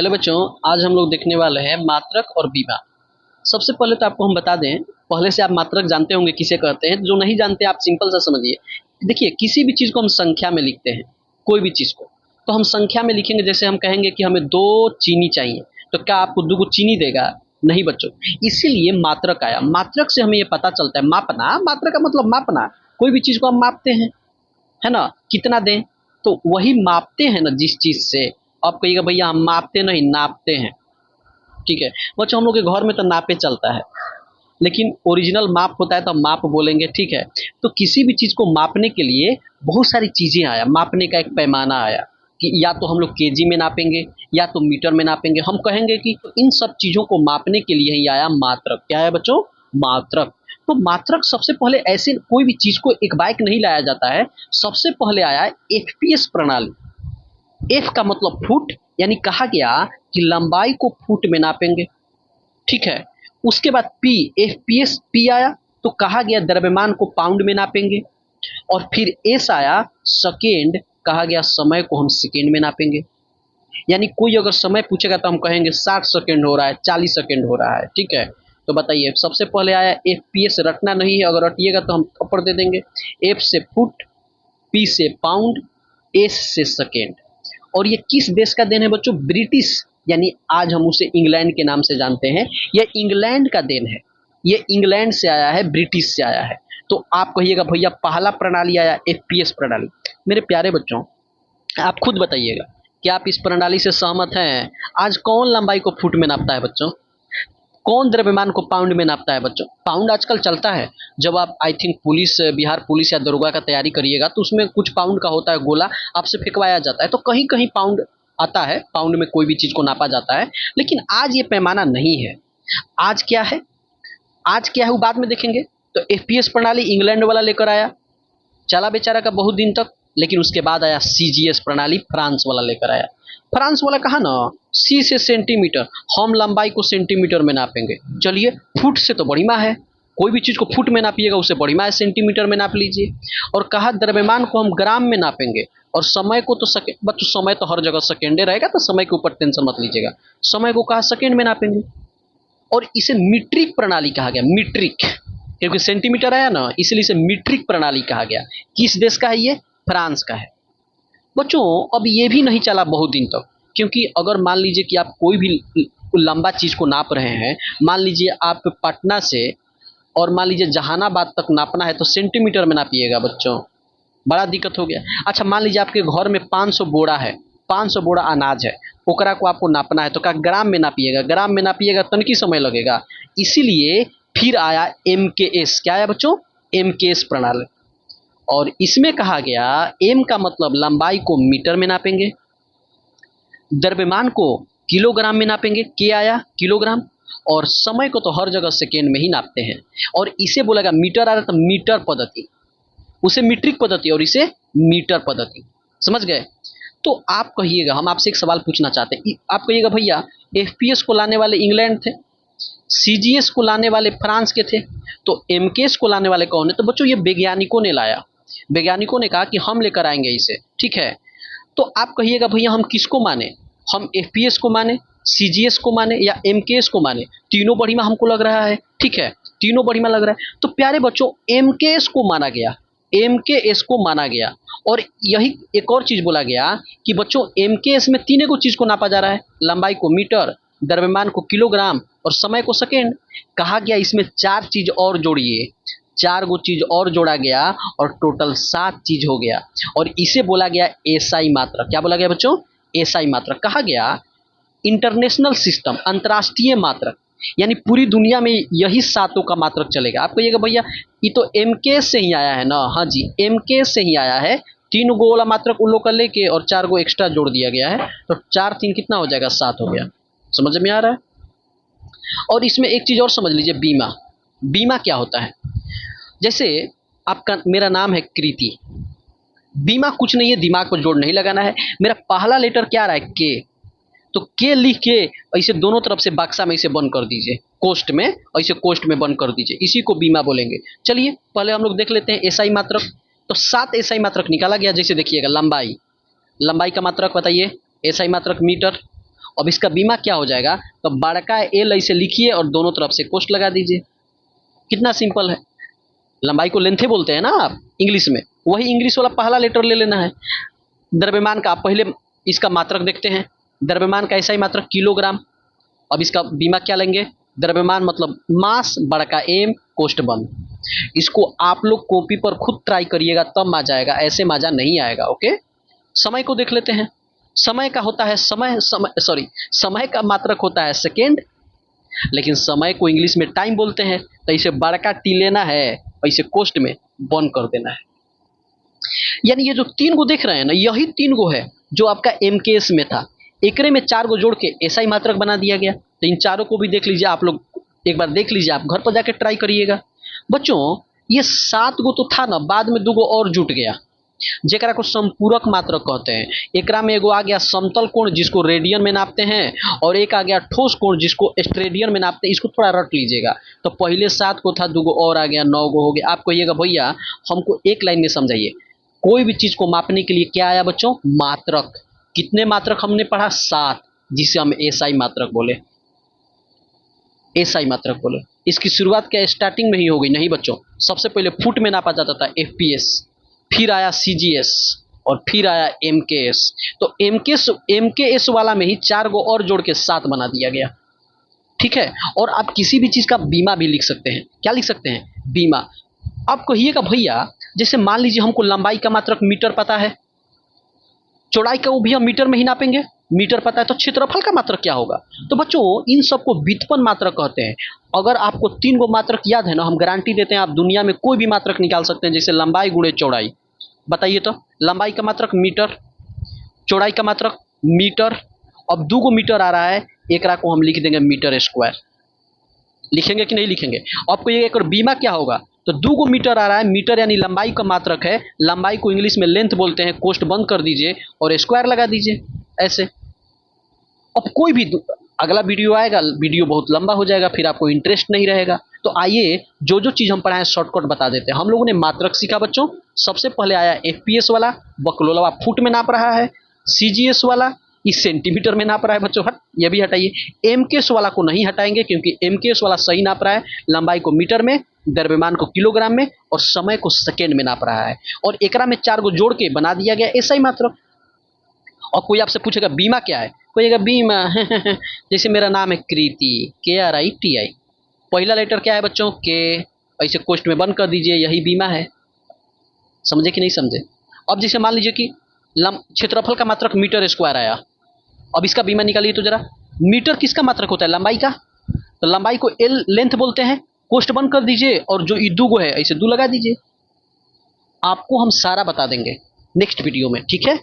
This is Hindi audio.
चलो बच्चों, आज हम लोग देखने वाले हैं मात्रक और बीमा। सबसे पहले तो आपको हम बता दें, पहले से आप मात्रक जानते होंगे किसे कहते हैं। जो नहीं जानते आप सिंपल सा समझिए। देखिए, किसी भी चीज़ को हम संख्या में लिखते हैं, कोई भी चीज़ को तो हम संख्या में लिखेंगे। जैसे हम कहेंगे कि हमें 2 चीनी चाहिए, तो क्या आपको 2 को चीनी देगा? नहीं बच्चों। इसीलिए मात्रक आया। मात्रक से हमें ये पता चलता है, मापना। मात्रक का मतलब मापना। कोई भी चीज़ को हम मापते हैं, है ना? कितना दें, तो वही मापते हैं ना जिस चीज़ से। आप कहिएगा भैया हम मापते नहीं, नापते हैं। ठीक है बच्चों, हम लोग के घर में तो नापे चलता है, लेकिन ओरिजिनल माप होता है तो हम माप बोलेंगे। ठीक है, तो किसी भी चीज़ को मापने के लिए बहुत सारी चीज़ें आया। मापने का एक पैमाना आया कि या तो हम लोग केजी में नापेंगे या तो मीटर में नापेंगे। हम कहेंगे कि तो इन सब चीज़ों को मापने के लिए ही आया मात्रक। क्या है बच्चों? मात्रक। तो मात्रक सबसे पहले ऐसे कोई भी चीज़ को एक बाइक नहीं लाया जाता है। सबसे पहले आया एफपीएस प्रणाली। एफ का मतलब फुट, यानी कहा गया कि लंबाई को फुट में नापेंगे। ठीक है, उसके बाद पी, एफपीएस पी आया तो कहा गया द्रव्यमान को पाउंड में नापेंगे। और फिर एस आया सेकेंड, कहा गया समय को हम सेकेंड में नापेंगे। यानी कोई अगर समय पूछेगा तो हम कहेंगे 60 सेकेंड हो रहा है, 40 सेकेंड हो रहा है। ठीक है, तो बताइए सबसे पहले आया एफपीएस। रटना नहीं है, अगर रटिएगा तो हम थप्पड़ दे देंगे। एफ से फुट, पी से पाउंड, एस से सेकेंड। और ये किस देश का देन है बच्चों? ब्रिटिश, यानी आज हम उसे इंग्लैंड के नाम से जानते हैं। यह इंग्लैंड का देन है। ये इंग्लैंड से आया है, ब्रिटिश से आया है। तो आप कहिएगा भैया पहला प्रणाली आया एफपीएस प्रणाली। मेरे प्यारे बच्चों, आप खुद बताइएगा कि आप इस प्रणाली से सहमत हैं? आज कौन लंबाई को फुट में नापता है बच्चों? कौन द्रव्यमान को पाउंड में नापता है बच्चों? पाउंड आजकल चलता है। जब आप I think police, Bihar police या दरोगा का तैयारी करिएगा तो उसमें कुछ पाउंड का होता है गोला, आपसे फेंकवाया जाता है। तो कहीं कहीं पाउंड आता है, पाउंड में कोई भी चीज़ को नापा जाता है। लेकिन आज ये पैमाना नहीं है। आज क्या है? आज क्या है वो बाद में देखेंगे। तो एफपीएस प्रणाली इंग्लैंड वाला लेकर आया, चला बेचारा का बहुत दिन तक। लेकिन उसके बाद आया सीजीएस प्रणाली, फ्रांस वाला लेकर आया। फ्रांस वाला कहा ना, सी से सेंटीमीटर, हम लंबाई को सेंटीमीटर में नापेंगे। चलिए, फुट से तो बढ़िया है। कोई भी चीज़ को फुट में नापिएगा उससे बढ़िया है, सेंटीमीटर में नाप लीजिए। और कहा द्रव्यमान को हम ग्राम में नापेंगे। और समय को तो बच्चों समय तो हर जगह सेकेंडे रहेगा, तो समय के ऊपर टेंशन मत लीजिएगा। समय को कहा सेकेंड में नापेंगे। और इसे मीट्रिक प्रणाली कहा गया। मीट्रिक, क्योंकि सेंटीमीटर आया ना, इसलिए इसे मीट्रिक प्रणाली कहा गया। किस देश का है ये? फ्रांस का है। बच्चों, अब ये भी नहीं चला बहुत दिन तक, क्योंकि अगर मान लीजिए कि आप कोई भी लंबा चीज़ को नाप रहे हैं, मान लीजिए आप पटना से और मान लीजिए जहानाबाद तक नापना है तो सेंटीमीटर में नापिएगा बच्चों, बड़ा दिक्कत हो गया। अच्छा, मान लीजिए आपके घर में 500 बोरा है, 500 बोरा अनाज है, ओकरा को आपको नापना है तो क्या ग्राम में नापिएगा? ग्राम में नापिएगा तनिक समय लगेगा। इसीलिए फिर आया एमकेएस। क्या आया बच्चों? एमकेएस प्रणाली। और इसमें कहा गया एम का मतलब लंबाई को मीटर में नापेंगे, द्रव्यमान को किलोग्राम में नापेंगे। के आया किलोग्राम। और समय को तो हर जगह सेकेंड में ही नापते हैं। और इसे बोलेगा मीटर आ रहा तो मीटर पद्धति, उसे मीट्रिक पद्धति और इसे मीटर पद्धति। समझ गए? तो आप कहिएगा, हम आपसे एक सवाल पूछना चाहते हैं। आप कहिएगा भैया एफपीएस को लाने वाले इंग्लैंड थे, सीजीएस को लाने वाले फ्रांस के थे, तो एमकेएस को लाने वाले कौन है? तो बच्चों ये वैज्ञानिकों ने लाया। वैज्ञानिकों ने कहा कि हम लेकर आएंगे इसे। ठीक है, तो आप कहिएगा भैया हम किसको माने? हम एफपीएस को माने, सीजीएस को माने या एमकेएस को माने? तीनों बढ़िया हमको लग रहा है। ठीक है, तीनों बढ़िया लग रहा है। तो प्यारे बच्चों, एमकेएस को माना गया, एमकेएस को माना गया। और यही एक और चीज बोला गया कि बच्चों एमकेएस में तीनों को चीज को नापा जा रहा है, लंबाई को मीटर, द्रव्यमान को किलोग्राम और समय को सेकेंड। कहा गया इसमें 4 चीज और जोड़िए, 4 गो चीज और जोड़ा गया और टोटल 7 चीज हो गया। और इसे बोला गया एसआई मात्रक। क्या बोला गया बच्चों? एसआई मात्रक। कहा गया इंटरनेशनल सिस्टम, अंतर्राष्ट्रीय मात्रक, यानी पूरी दुनिया में यही 7 का मात्रक चलेगा। आप कहिएगा भैया ये तो एमकेएस से ही आया है ना? हाँ जी, एमकेएस से ही आया है। 3 गो वाला मात्रक उन लोग का लेके और 4 गो एक्स्ट्रा जोड़ दिया गया है, तो 4 3 कितना हो जाएगा? 7 हो गया। समझ में आ रहा है? और इसमें एक चीज और समझ लीजिए, बीमा। बीमा क्या होता है? जैसे आपका, मेरा नाम है कृति, बीमा कुछ नहीं है, दिमाग को जोड़ नहीं लगाना है। मेरा पहला लेटर क्या आ रहा है? के। तो के लिख के ऐसे दोनों तरफ से बक्सा में इसे बंद कर दीजिए, कोष्ट में, ऐसे कोष्ट में बंद कर दीजिए, इसी को बीमा बोलेंगे। चलिए पहले हम लोग देख लेते हैं एसआई मात्रक। तो 7 एसआई मात्रक निकाला गया। जैसे देखिएगा लंबाई, लंबाई का मात्रक बताइए, एसआई मात्रक मीटर। अब इसका बीमा क्या हो जाएगा, तो बड़का एल ऐसे लिखिए और दोनों तरफ से कोष्ट लगा दीजिए। कितना सिंपल है। लंबाई को लेंथे बोलते हैं ना आप इंग्लिश में, वही इंग्लिश वाला पहला लेटर ले लेना है। द्रव्यमान का आप पहले इसका मात्रक देखते हैं, द्रव्यमान का ऐसा ही मात्रक किलोग्राम। अब इसका बीमा क्या लेंगे, द्रव्यमान मतलब मास बड़का एम कोष्ट बंद। इसको आप लोग कॉपी पर खुद ट्राई करिएगा तब मजा आएगा, ऐसे मजा नहीं आएगा। ओके, समय को देख लेते हैं। समय का होता है समय का मात्रक होता है सेकेंड, लेकिन समय को इंग्लिश में टाइम बोलते हैं, तो इसे बड़का टी लेना है और इसे कोष्ट में बंद कर देना है। यानी ये जो 3 गो देख रहे हैं ना, यही 3 गो है जो आपका एमकेएस में था। एकरे में 4 गो जोड़ के ऐसा ही मात्रक बना दिया गया। तो इन चारों को भी देख लीजिए आप लोग, एक बार देख लीजिए, आप घर पर जाके ट्राई करिएगा। बच्चों ये 7 गो तो था ना, बाद में 2 गो और जुट गया, जेकरा को संपूरक मात्रक कहते हैं। एकरा में एगो आ गया समतल कोण जिसको रेडियन में नापते हैं, और एक आ गया ठोस कोण जिसको स्टेडियन में नापते हैं। इसको थोड़ा रट लीजिएगा। तो पहले 7 को था, 2 गो और आ गया, 9 गो हो गया। आप कहिएगा भैया हमको एक लाइन में समझाइए, कोई भी चीज को मापने के लिए क्या आया बच्चों, मात्रक। कितने मात्रक हमने पढ़ा, 7, जिसे हम एसआई मात्रक बोले, एसआई मात्रक बोले। इसकी शुरुआत क्या स्टार्टिंग में ही हो गई, नहीं बच्चों, सबसे पहले फुट में नापा जाता था एफपीएस, फिर आया सीजीएस और फिर आया एमकेएस। तो एमकेएस वाला में ही 4 गो और जोड़ के 7 बना दिया गया। ठीक है, और आप किसी भी चीज का बीमा भी लिख सकते हैं। क्या लिख सकते हैं, बीमा। आप कहिएगा भैया जैसे मान लीजिए हमको लंबाई का मात्रक मीटर पता है, चौड़ाई का वो भी हम मीटर में ही नापेंगे, मीटर पता है, तो क्षेत्रफल का मात्रक क्या होगा। तो बच्चों इन सबको व्युत्पन्न मात्रक कहते हैं। अगर आपको 3 गो मात्रक याद है ना, हम गारंटी देते हैं आप दुनिया में कोई भी मात्रक निकाल सकते हैं। जैसे लंबाई गुणे चौड़ाई, बताइए तो, लंबाई का मात्रक मीटर, चौड़ाई का मात्रक मीटर। अब 2 गो मीटर आ रहा है, एक को हम लिख देंगे मीटर स्क्वायर। लिखेंगे कि नहीं लिखेंगे। आपको ये एक बीमा क्या होगा, तो 2 गो मीटर आ रहा है, मीटर यानी लंबाई का मात्रक है, लंबाई को इंग्लिश में लेंथ बोलते हैं, कोष्ट बंद कर दीजिए और स्क्वायर लगा दीजिए ऐसे। अब कोई भी अगला वीडियो आएगा, वीडियो बहुत लंबा हो जाएगा, फिर आपको इंटरेस्ट नहीं रहेगा। तो आइए जो जो चीज़ हम पढ़ाएं शॉर्टकट बता देते हैं। हम लोगों ने मात्रक सीखा बच्चों, सबसे पहले आया एफपीएस वाला, बकलोलवा फुट में नाप रहा है। सीजीएस वाला इस सेंटीमीटर में नाप रहा है बच्चों, हट ये भी हटाइए। एमकेएस वाला को नहीं हटाएंगे क्योंकि एमकेएस वाला सही नाप रहा है, लंबाई को मीटर में, द्रव्यमान को किलोग्राम में और समय को सेकेंड में नाप रहा है। और एकरा में 4 गो जोड़ के बना दिया गया ऐसा ही मात्रक। और कोई आपसे पूछेगा बीमा क्या है, कोई बीमा जैसे मेरा नाम है कृति, KRITI, पहला लेटर क्या है बच्चों, के, ऐसे कोष्ट में बंद कर दीजिए, यही बीमा है। समझे कि नहीं समझे। अब जैसे मान लीजिए कि क्षेत्रफल का मात्रक मीटर स्क्वायर आया, अब इसका बीमा निकालिए तो जरा। मीटर किसका मात्रक होता है, लंबाई का, तो लंबाई को एल लेंथ बोलते हैं, कोष्ट बंद कर दीजिए और जो ई 2 गो है ऐसे 2 लगा दीजिए। आपको हम सारा बता देंगे नेक्स्ट वीडियो में, ठीक है।